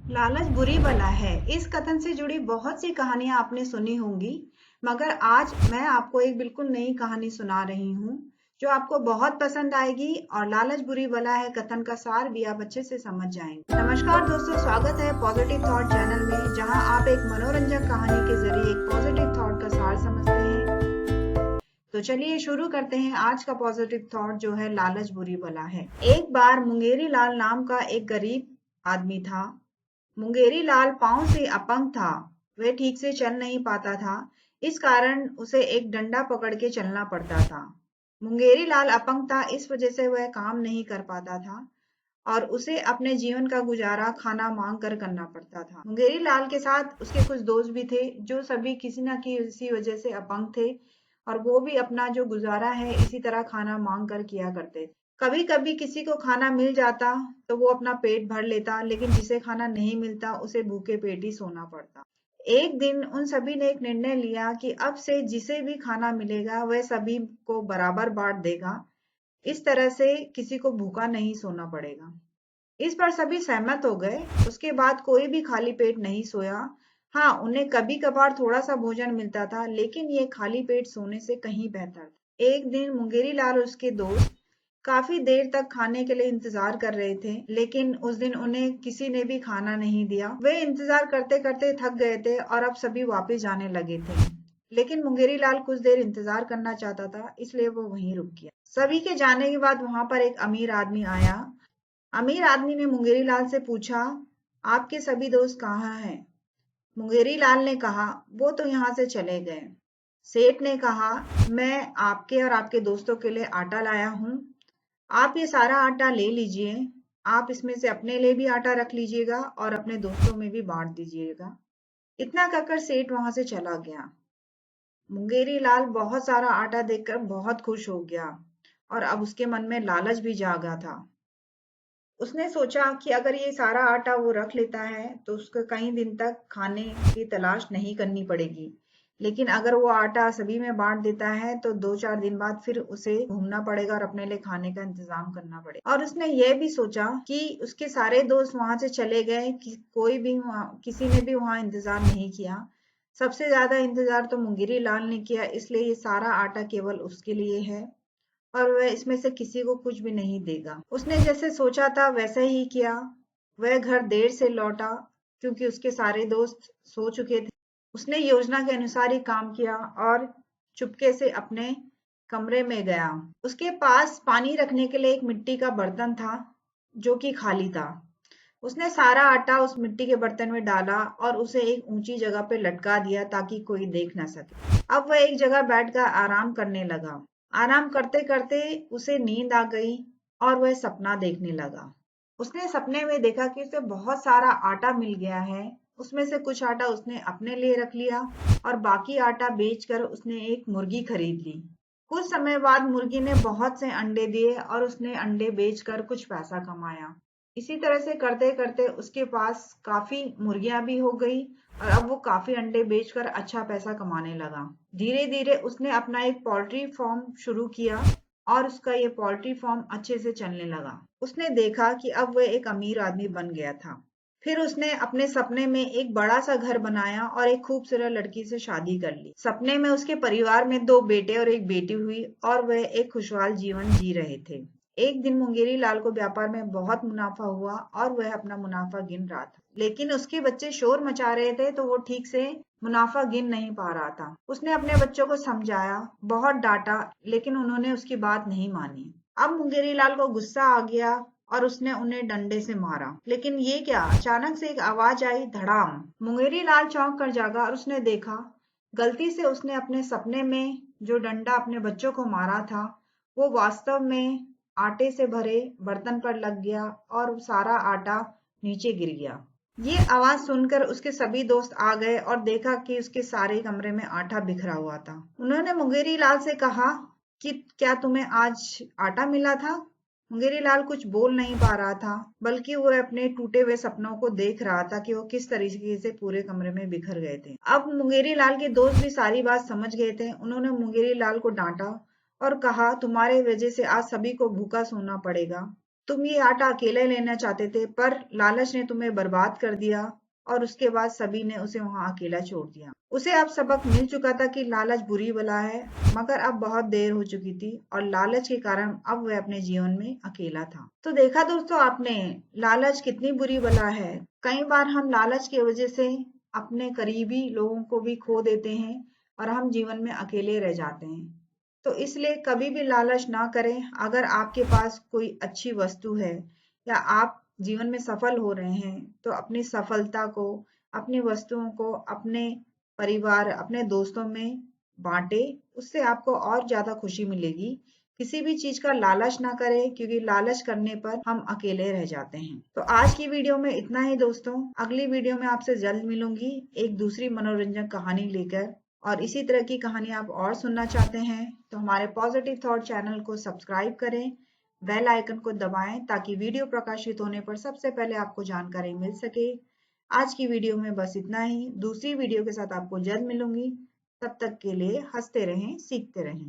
लालच बुरी बला है। इस कथन से जुड़ी बहुत सी कहानियां आपने सुनी होंगी, मगर आज मैं आपको एक बिल्कुल नई कहानी सुना रही हूँ जो आपको बहुत पसंद आएगी और लालच बुरी बला है कथन का सार भी आप अच्छे से समझ जाएंगे। नमस्कार दोस्तों, स्वागत है पॉजिटिव थॉट चैनल में, जहां आप एक मनोरंजक कहानी के जरिए एक पॉजिटिव थॉट का सार समझते हैं। तो चलिए शुरू करते हैं आज का पॉजिटिव थॉट जो है लालच बुरी बला है। एक बार मुंगेरी लाल नाम का एक गरीब आदमी था। मुंगेरी लाल पांव से अपंग था। वह ठीक से चल नहीं पाता था। इस कारण उसे एक डंडा पकड़ के चलना पड़ता था। मुंगेरी लाल अपंग था, इस वजह से वह काम नहीं कर पाता था और उसे अपने जीवन का गुजारा खाना मांग कर करना पड़ता था। मुंगेरी लाल के साथ उसके कुछ दोस्त भी थे जो सभी किसी न किसी वजह से अपंग थे और वो भी अपना जो गुजारा है इसी तरह खाना मांग कर किया करते थे। कभी कभी किसी को खाना मिल जाता तो वो अपना पेट भर लेता, लेकिन जिसे खाना नहीं मिलता उसे भूखे पेट ही सोना पड़ता। एक दिन उन सभी ने एक निर्णय लिया कि अब से जिसे भी खाना मिलेगा वह सभी को बराबर बांट देगा। इस तरह से किसी को भूखा नहीं सोना पड़ेगा। इस पर सभी सहमत हो गए। उसके बाद कोई भी खाली पेट नहीं सोया। हाँ, उन्हें कभी कभार थोड़ा सा भोजन मिलता था, लेकिन ये खाली पेट सोने से कहीं बेहतर था। एक दिन मुंगेरी लाल और उसके दोस्त काफी देर तक खाने के लिए इंतजार कर रहे थे, लेकिन उस दिन उन्हें किसी ने भी खाना नहीं दिया। वे इंतजार करते करते थक गए थे और अब सभी वापस जाने लगे थे, लेकिन मुंगेरी लाल कुछ देर इंतजार करना चाहता था, इसलिए वो वहीं रुक गया। सभी के जाने के बाद वहां पर एक अमीर आदमी आया। अमीर आदमी ने मुंगेरी लाल से पूछा, आपके सभी दोस्त कहाँ हैं? मुंगेरी लाल ने कहा, वो तो यहाँ से चले गए। सेठ ने कहा, मैं आपके और आपके दोस्तों के लिए आटा लाया हूँ। आप ये सारा आटा ले लीजिए। आप इसमें से अपने लिए भी आटा रख लीजिएगा और अपने दोस्तों में भी बांट दीजिएगा। इतना कहकर सेठ वहां से चला गया। मुंगेरी लाल बहुत सारा आटा देखकर बहुत खुश हो गया और अब उसके मन में लालच भी जागा था। उसने सोचा कि अगर ये सारा आटा वो रख लेता है तो उसको कई दिन तक खाने की तलाश नहीं करनी पड़ेगी, लेकिन अगर वो आटा सभी में बांट देता है तो 2-4 दिन बाद फिर उसे घूमना पड़ेगा और अपने लिए खाने का इंतजाम करना पड़ेगा। और उसने यह भी सोचा कि उसके सारे दोस्त वहां से चले गए कि कोई भी किसी ने भी वहां इंतजार नहीं किया। सबसे ज्यादा इंतजार तो मुंगेरी लाल ने किया, इसलिए ये सारा आटा केवल उसके लिए है और वह इसमें से किसी को कुछ भी नहीं देगा। उसने जैसे सोचा था वैसा ही किया। वह घर देर से लौटा क्योंकि उसके सारे दोस्त सो चुके थे। उसने योजना के अनुसार ही काम किया और चुपके से अपने कमरे में गया। उसके पास पानी रखने के लिए एक मिट्टी का बर्तन था जो कि खाली था। उसने सारा आटा उस मिट्टी के बर्तन में डाला और उसे एक ऊंची जगह पे लटका दिया ताकि कोई देख ना सके। अब वह एक जगह बैठकर आराम करने लगा। आराम करते करते उसे नींद आ गई और वह सपना देखने लगा। उसने सपने में देखा कि उसे बहुत सारा आटा मिल गया है। उसमें से कुछ आटा उसने अपने लिए रख लिया और बाकी आटा बेचकर उसने एक मुर्गी खरीद ली। कुछ समय बाद मुर्गी ने बहुत से अंडे दिए और उसने अंडे बेचकर कुछ पैसा कमाया। इसी तरह से करते करते उसके पास काफी मुर्गियां भी हो गई और अब वो काफी अंडे बेचकर अच्छा पैसा कमाने लगा। धीरे धीरे उसने अपना एक पोल्ट्री फार्म शुरू किया और उसका ये पोल्ट्री फार्म अच्छे से चलने लगा। उसने देखा कि अब वह एक अमीर आदमी बन गया था। फिर उसने अपने सपने में एक बड़ा सा घर बनाया और एक खूबसूरत लड़की से शादी कर ली। सपने में उसके परिवार में 2 बेटे और एक बेटी हुई और वह एक खुशहाल जीवन जी रहे थे। एक दिन मुंगेरी लाल को व्यापार में बहुत मुनाफा हुआ और वह अपना मुनाफा गिन रहा था, लेकिन उसके बच्चे शोर मचा रहे थे तो वो ठीक से मुनाफा गिन नहीं पा रहा था। उसने अपने बच्चों को समझाया, बहुत डांटा, लेकिन उन्होंने उसकी बात नहीं मानी। अब मुंगेरी लाल को गुस्सा आ गया और उसने उन्हें डंडे से मारा। लेकिन ये क्या, अचानक से एक आवाज आई, धड़ाम। मुंगेरी लाल चौंक कर जागा और उसने देखा गलती से उसने अपने सपने में जो डंडा अपने बच्चों को मारा था वो वास्तव में आटे से भरे बर्तन पर लग गया और सारा आटा नीचे गिर गया। ये आवाज सुनकर उसके सभी दोस्त आ गए और देखा कि उसके सारे कमरे में आटा बिखरा हुआ था। उन्होंने मुंगेरी लाल से कहा कि क्या तुम्हें आज आटा मिला था? मुंगेरी लाल कुछ बोल नहीं पा रहा था, बल्कि वो अपने टूटे हुए सपनों को देख रहा था कि वो किस तरीके से पूरे कमरे में बिखर गए थे। अब मुंगेरी लाल के दोस्त भी सारी बात समझ गए थे। उन्होंने मुंगेरी लाल को डांटा और कहा, तुम्हारे वजह से आज सभी को भूखा सोना पड़ेगा। तुम ये आटा अकेले लेना चाहते थे, पर लालच ने तुम्हें बर्बाद कर दिया और उसके बाद सभी ने उसे वहां अकेला छोड़ दिया। उसे अब सबक मिल चुका था कि लालच बुरी बला है, मगर अब बहुत देर हो चुकी थी और लालच के कारण अब वह अपने जीवन में अकेला था। तो देखा दोस्तों आपने, लालच कितनी बुरी बला है। कई बार हम लालच की वजह से अपने करीबी लोगों को भी खो देते हैं और हम जीवन में अकेले रह जाते हैं। तो इसलिए कभी भी लालच ना करें। अगर आपके पास कोई अच्छी वस्तु है या आप जीवन में सफल हो रहे हैं, तो अपनी सफलता को, अपनी वस्तुओं को अपने परिवार, अपने दोस्तों में बांटे। उससे आपको और ज्यादा खुशी मिलेगी। किसी भी चीज का लालच ना करें, क्योंकि लालच करने पर हम अकेले रह जाते हैं। तो आज की वीडियो में इतना ही दोस्तों। अगली वीडियो में आपसे जल्द मिलूंगी एक दूसरी मनोरंजक कहानी लेकर। और इसी तरह की कहानी आप और सुनना चाहते हैं तो हमारे पॉजिटिव थॉट चैनल को सब्सक्राइब करें, बेल आइकन को दबाएं ताकि वीडियो प्रकाशित होने पर सबसे पहले आपको जानकारी मिल सके। आज की वीडियो में बस इतना ही। दूसरी वीडियो के साथ आपको जल्द मिलूंगी। तब तक के लिए हंसते रहें, सीखते रहें।